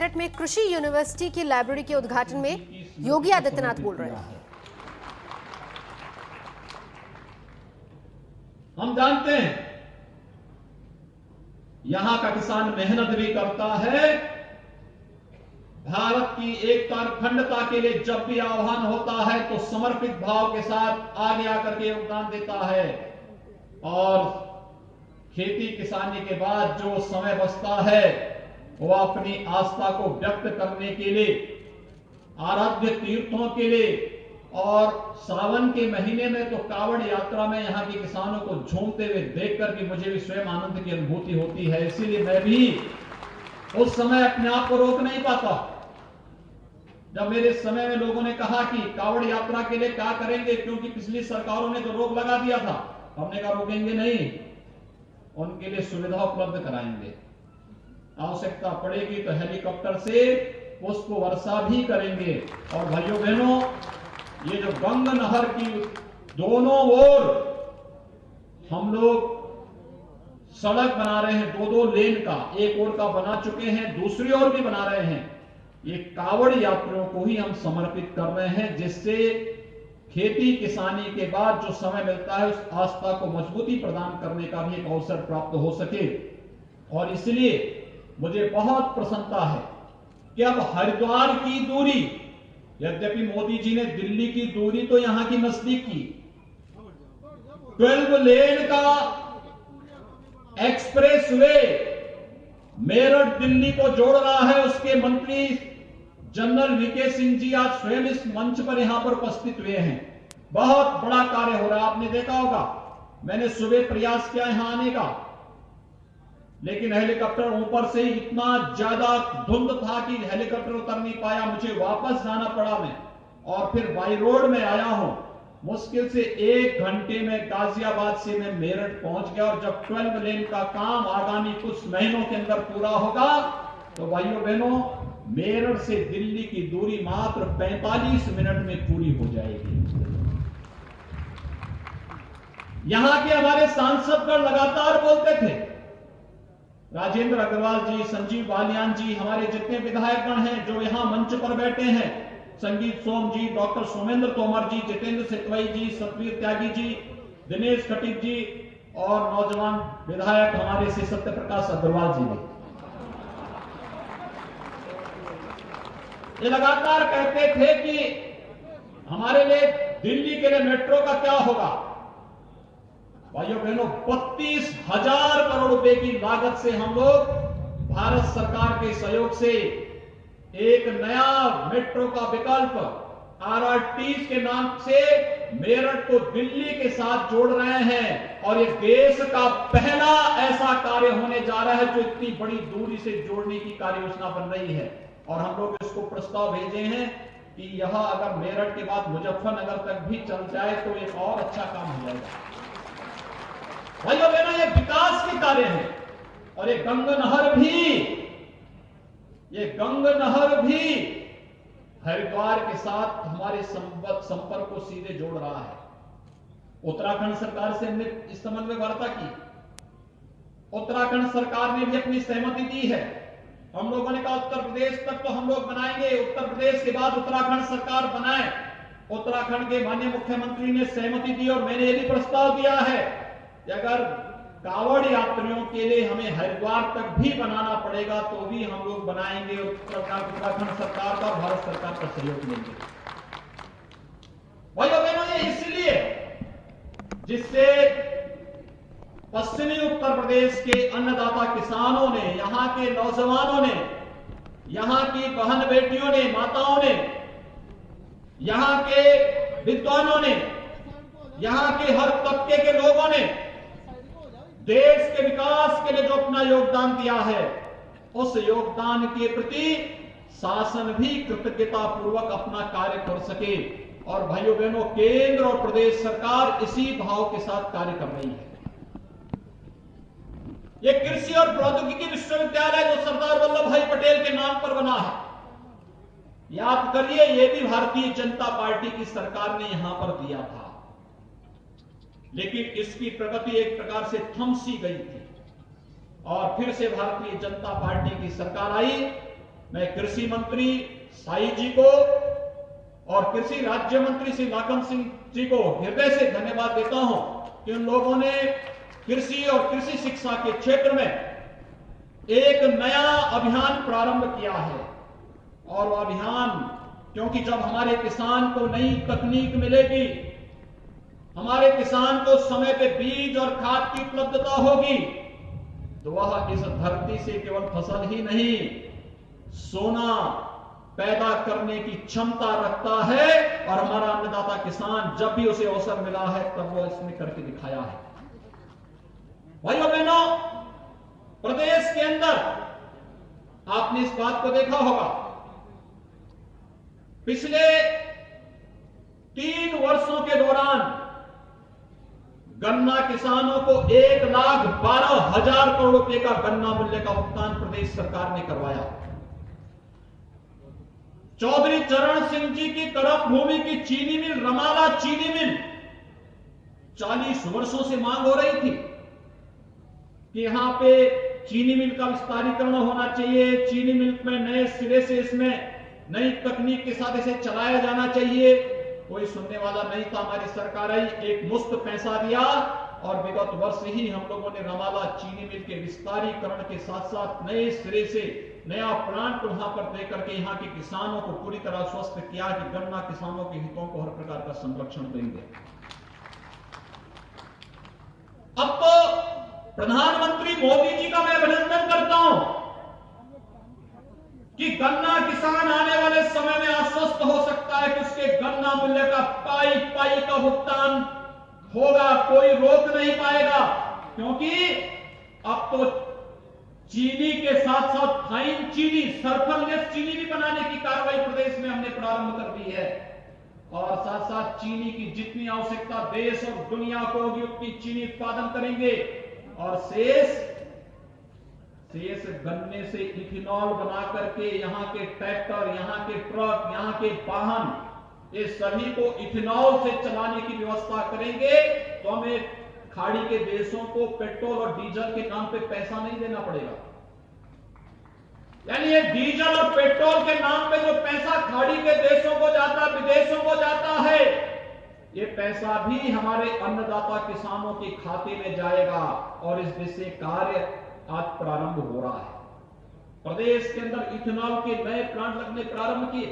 में कृषि यूनिवर्सिटी की लाइब्रेरी के उद्घाटन में योगी आदित्यनाथ बोल रहे हैं। हम जानते हैं यहां का किसान मेहनत भी करता है। भारत की एकता और अखंडता के लिए जब भी आह्वान होता है तो समर्पित भाव के साथ आगे आकर के योगदान देता है। और खेती किसानी के बाद जो समय बचता है वो अपनी आस्था को व्यक्त करने के लिए, आराध्य तीर्थों के लिए, और सावन के महीने में तो कावड़ यात्रा में यहां के किसानों को झूमते हुए देख करके मुझे भी स्वयं आनंद की अनुभूति होती है। इसीलिए मैं भी उस समय अपने आप को रोक नहीं पाता। जब मेरे समय में लोगों ने कहा कि कावड़ यात्रा के लिए क्या करेंगे, क्योंकि पिछली सरकारों ने तो रोक लगा दिया था, हमने कहा रोकेंगे नहीं, उनके लिए सुविधा उपलब्ध कराएंगे। आवश्यकता पड़ेगी तो हेलीकॉप्टर से पुष्प वर्षा भी करेंगे। और भाइयों बहनों, ये जो गंग नहर की दोनों ओर हम लोग सड़क बना रहे हैं, दो लेन का, एक ओर का बना चुके हैं, दूसरी ओर भी बना रहे हैं। ये कावड़ यात्रियों को ही हम समर्पित कर रहे हैं, जिससे खेती किसानी के बाद जो समय मिलता है उस आस्था को मजबूती प्रदान करने का भी एक अवसर प्राप्त हो सके। और इसलिए मुझे बहुत प्रसन्नता है कि अब हरिद्वार की दूरी, यद्यपि मोदी जी ने दिल्ली की दूरी तो यहां की नजदीक की, 12 लेन का एक्सप्रेस वे मेरठ दिल्ली को जोड़ रहा है। उसके मंत्री जनरल वीके सिंह जी आज स्वयं इस मंच पर यहां पर उपस्थित हुए हैं। बहुत बड़ा कार्य हो रहा है। आपने देखा होगा, मैंने सुबह प्रयास किया यहां आने का, लेकिन हेलीकॉप्टर ऊपर से ही इतना ज्यादा धुंध था कि हेलीकॉप्टर उतर नहीं पाया, मुझे वापस जाना पड़ा। मैं और फिर बाई रोड में आया हूं। मुश्किल से 1 घंटे में गाजियाबाद से मैं मेरठ पहुंच गया। और जब 12 लेन का काम आगामी कुछ महीनों के अंदर पूरा होगा तो भाइयों बहनों, मेरठ से दिल्ली की दूरी मात्र 45 मिनट में पूरी हो जाएगी। यहां के हमारे सांसद पर लगातार बोलते थे, राजेंद्र अग्रवाल जी, संजीव बालियान जी, हमारे जितने विधायकगण हैं जो यहां मंच पर बैठे हैं, संगीत सोम जी, डॉक्टर सोमेंद्र तोमर जी, जितेंद्र सितवई जी, सतवीर त्यागी जी, दिनेश खटीक जी, और नौजवान विधायक हमारे से सत्य प्रकाश अग्रवाल जी ने ये लगातार कहते थे कि हमारे लिए दिल्ली के लिए मेट्रो का क्या होगा। भाइयों बहनों, 32,000 करोड़ रुपए की लागत से हम लोग भारत सरकार के सहयोग से एक नया मेट्रो का विकल्प RRTs के नाम से मेरठ को दिल्ली के साथ जोड़ रहे हैं। और ये देश का पहला ऐसा कार्य होने जा रहा है जो इतनी बड़ी दूरी से जोड़ने की कार्य योजना बन रही है। और हम लोग इसको प्रस्ताव भेजे हैं कि यह अगर मेरठ के बाद मुजफ्फरनगर तक भी चल जाए तो एक और अच्छा काम हो जाएगा। भाइयों बहनों, ये विकास के कार्य हैं। और ये गंग नहर भी हरिद्वार के साथ हमारे संपर्क को सीधे जोड़ रहा है। उत्तराखंड सरकार से हमने इस संबंध में वार्ता की। उत्तराखंड सरकार ने भी अपनी सहमति दी है। हम लोगों ने कहा उत्तर प्रदेश तक तो हम लोग बनाएंगे, उत्तर प्रदेश के बाद उत्तराखंड सरकार बनाए। उत्तराखंड के माननीय मुख्यमंत्री ने सहमति दी और मैंने यह भी प्रस्ताव दिया है कि अगर कावड़ यात्रियों के लिए हमें हरिद्वार तक भी बनाना पड़ेगा तो भी हम लोग बनाएंगे। उत्तराखंड सरकार का, भारत सरकार का सहयोग लेंगे। भाइयों बहनों, ये इसलिए जिससे पश्चिमी उत्तर प्रदेश के अन्नदाता किसानों ने, यहां के नौजवानों ने, यहां की बहन बेटियों ने, माताओं ने, यहां के विद्वानों ने, यहां के हर तबके के लोगों ने देश के विकास के लिए जो अपना योगदान दिया है, उस योगदान के प्रति शासन भी कृतज्ञता पूर्वक अपना कार्य कर सके। और भाइयों बहनों, केंद्र और प्रदेश सरकार इसी भाव के साथ कार्य कर रही है। यह कृषि और प्रौद्योगिकी विश्वविद्यालय जो सरदार वल्लभ भाई पटेल के नाम पर बना है, याद करिए, यह भी भारतीय जनता पार्टी की सरकार ने यहां पर दिया था, लेकिन इसकी प्रगति एक प्रकार से थम सी गई थी। और फिर से भारतीय जनता पार्टी की सरकार आई मैं कृषि मंत्री साई जी को और कृषि राज्य मंत्री श्री लाखन सिंह जी को हृदय से धन्यवाद देता हूं कि उन लोगों ने कृषि और कृषि शिक्षा के क्षेत्र में एक नया अभियान प्रारंभ किया है। और वो अभियान, क्योंकि जब हमारे किसान को नई तकनीक मिलेगी, हमारे किसान को समय पे बीज और खाद की उपलब्धता होगी, तो वह इस धरती से केवल फसल ही नहीं, सोना पैदा करने की क्षमता रखता है। और हमारा अन्नदाता किसान जब भी उसे अवसर मिला है तब वो इसने करके दिखाया है। भाइयों बहनों, प्रदेश के अंदर आपने इस बात को देखा होगा, पिछले 3 वर्षों के दौरान गन्ना किसानों को 1,12,000 करोड़ रुपए का गन्ना मूल्य का भुगतान प्रदेश सरकार ने करवाया। चौधरी चरण सिंह जी की तरफ भूमि की चीनी मिल, रमाला चीनी मिल, 40 वर्षों से मांग हो रही थी कि यहां पे चीनी मिल का विस्तारीकरण होना चाहिए, चीनी मिल में नए सिरे से इसमें नई तकनीक के साथ इसे चलाया जाना चाहिए। कोई सुनने वाला नहीं था। हमारी सरकार आई, एक मुफ्त पैसा दिया और विगत वर्ष ही हम लोगों ने रमाला चीनी मिल के विस्तारीकरण के साथ साथ नए सिरे से नया प्लांट वहां पर देकर के यहां के किसानों को पूरी तरह स्वस्थ किया कि गन्ना किसानों के हितों को हर प्रकार का संरक्षण देंगे। अब तो प्रधानमंत्री मोदी जी का मैं अभिनंदन करता हूं कि गन्ना किसान आने वाले समय में आश्वस्त हो सकता है कि उसके गन्ना मूल्य का पाई पाई का भुगतान होगा, कोई रोक नहीं पाएगा। क्योंकि अब तो चीनी के साथ साथ फाइन चीनी, सल्फरलेस चीनी भी बनाने की कार्रवाई प्रदेश में हमने प्रारंभ कर दी है। और साथ साथ चीनी की जितनी आवश्यकता देश और दुनिया को होगी उतनी चीनी उत्पादन करेंगे। और शेष गन्ने से इथेनॉल बना करके यहां के ट्रैक्टर, यहां के ट्रक, यहां के वाहन, ये सभी को इथेनॉल से चलाने की व्यवस्था करेंगे तो हमें खाड़ी के देशों को पेट्रोल और डीजल के नाम पे पैसा नहीं देना पड़ेगा। यानी ये डीजल और पेट्रोल के नाम पे जो पैसा खाड़ी के देशों को जाता, विदेशों को जाता है, ये पैसा भी हमारे अन्नदाता किसानों के खाते में जाएगा। और इस दिशा कार्य आज प्रारंभ हो रहा है। प्रदेश के अंदर इथेनॉल के नए प्लांट लगने प्रारंभ किए।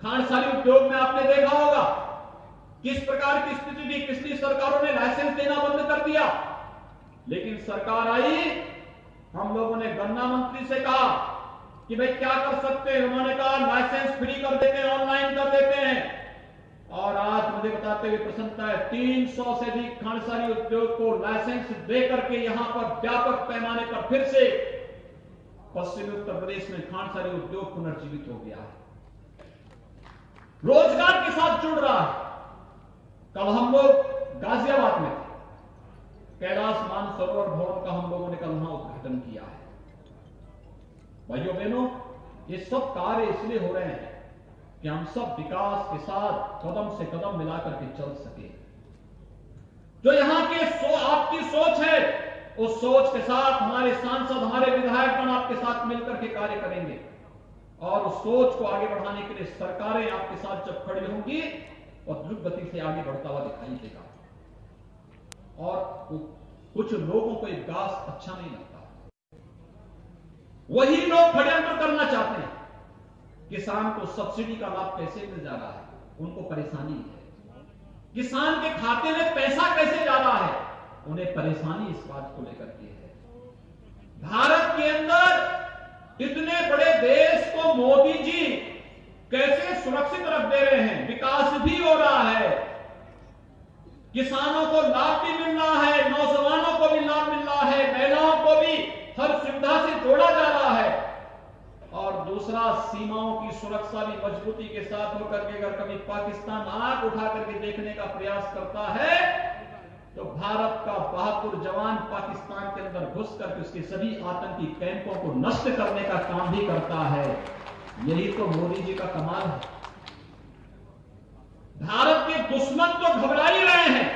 खांडसारी उद्योग में आपने देखा होगा किस प्रकार की स्थिति थी। पिछली सरकारों ने लाइसेंस देना बंद कर दिया, लेकिन सरकार आई, हम लोगों ने गन्ना मंत्री से कहा कि भाई क्या कर सकते हैं। उन्होंने कहा लाइसेंस फ्री कर देते हैं, ऑनलाइन कर देते हैं। और आज मुझे बताते हुए प्रसन्नता है, 300 से अधिक खांडसारी उद्योग को लाइसेंस देकर के यहां पर व्यापक पैमाने पर फिर से पश्चिमी उत्तर प्रदेश में खांडसारी उद्योग पुनर्जीवित हो गया है, रोजगार के साथ जुड़ रहा है। कल हम लोग गाजियाबाद में थे, कैलाश मानसरोवर भवन का हम लोगों ने कल वहां उद्घाटन किया है। भाइयों बहनों, ये सब कार्य इसलिए हो रहे हैं कि हम सब विकास के साथ कदम से कदम मिलाकर के चल सके। जो यहां के आपकी सोच है, उस सोच के साथ हमारे सांसद, हमारे विधायकगण आपके साथ मिलकर के कार्य करेंगे। और उस सोच को आगे बढ़ाने के लिए सरकारें आपके साथ जब खड़ी होंगी और द्रुत गति से आगे बढ़ता हुआ दिखाई देगा। और कुछ लोगों को विकास अच्छा नहीं लगता, वही लोग षड्यंत्र करना चाहते हैं। किसान को सब्सिडी का लाभ कैसे मिल जा रहा है, उनको परेशानी है। किसान के खाते में पैसा कैसे जा रहा है, उन्हें परेशानी इस बात को लेकर के है। भारत के अंदर इतने बड़े देश को मोदी जी कैसे सुरक्षित रख दे रहे हैं, विकास भी हो रहा है, किसानों को लाभ भी मिल रहा है, नौजवानों को भी लाभ मिल रहा है, महिलाओं को भी हर सुविधा से जोड़ा जा रहा है। और दूसरा, सीमाओं की सुरक्षा भी मजबूती के साथ होकर के अगर कभी पाकिस्तान आंख उठा करके देखने का प्रयास करता है तो भारत का बहादुर जवान पाकिस्तान के अंदर घुस करके उसके सभी आतंकी कैंपों को नष्ट करने का काम भी करता है। यही तो मोदी जी का कमाल है। भारत के दुश्मन तो घबरा ही रहे हैं,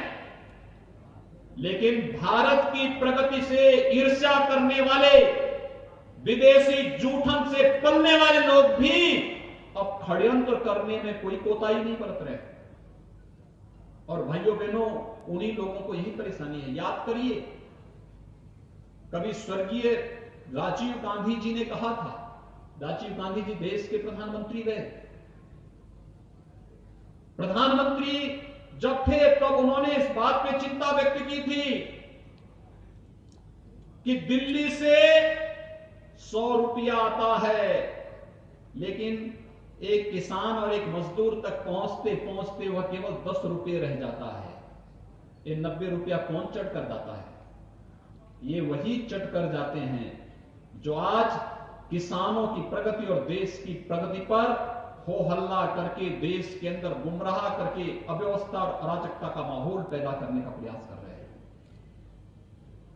लेकिन भारत की प्रगति से ईर्ष्या करने वाले विदेशी जूठन से पलने वाले लोग भी अब षड्यंत्र करने में कोई कोताही नहीं बरत रहे। और भाइयों बहनों, उन्हीं लोगों को यही परेशानी है। याद करिए, कभी स्वर्गीय राजीव गांधी जी ने कहा था, राजीव गांधी जी देश के प्रधानमंत्री रहे। प्रधानमंत्री जब थे तब उन्होंने इस बात पे चिंता व्यक्त की थी कि दिल्ली से 100 रुपया आता है, लेकिन एक किसान और एक मजदूर तक पहुंचते पहुंचते वह केवल 10 रुपये रह जाता है। ये 90 रुपया कौन चढ़ कर जाता है? ये वही चढ़ कर जाते हैं जो आज किसानों की प्रगति और देश की प्रगति पर हो हल्ला करके, देश के अंदर गुमराह करके अव्यवस्था और अराजकता का माहौल पैदा करने का प्रयास कर रहे हैं।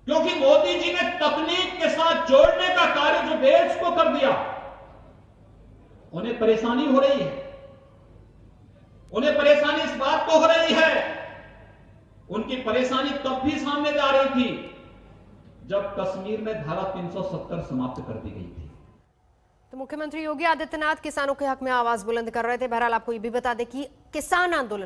क्योंकि मोदी जी ने तकनीक के साथ जोड़ने का कार्य जो देश को कर दिया, उन्हें परेशानी हो रही है। उन्हें परेशानी इस बात को हो रही है, उनकी परेशानी तब भी सामने आ रही थी जब कश्मीर में धारा 370 समाप्त कर दी गई थी। तो मुख्यमंत्री योगी आदित्यनाथ किसानों के हक में आवाज बुलंद कर रहे थे। बहरहाल आपको ये भी बता दें कि किसान आंदोलन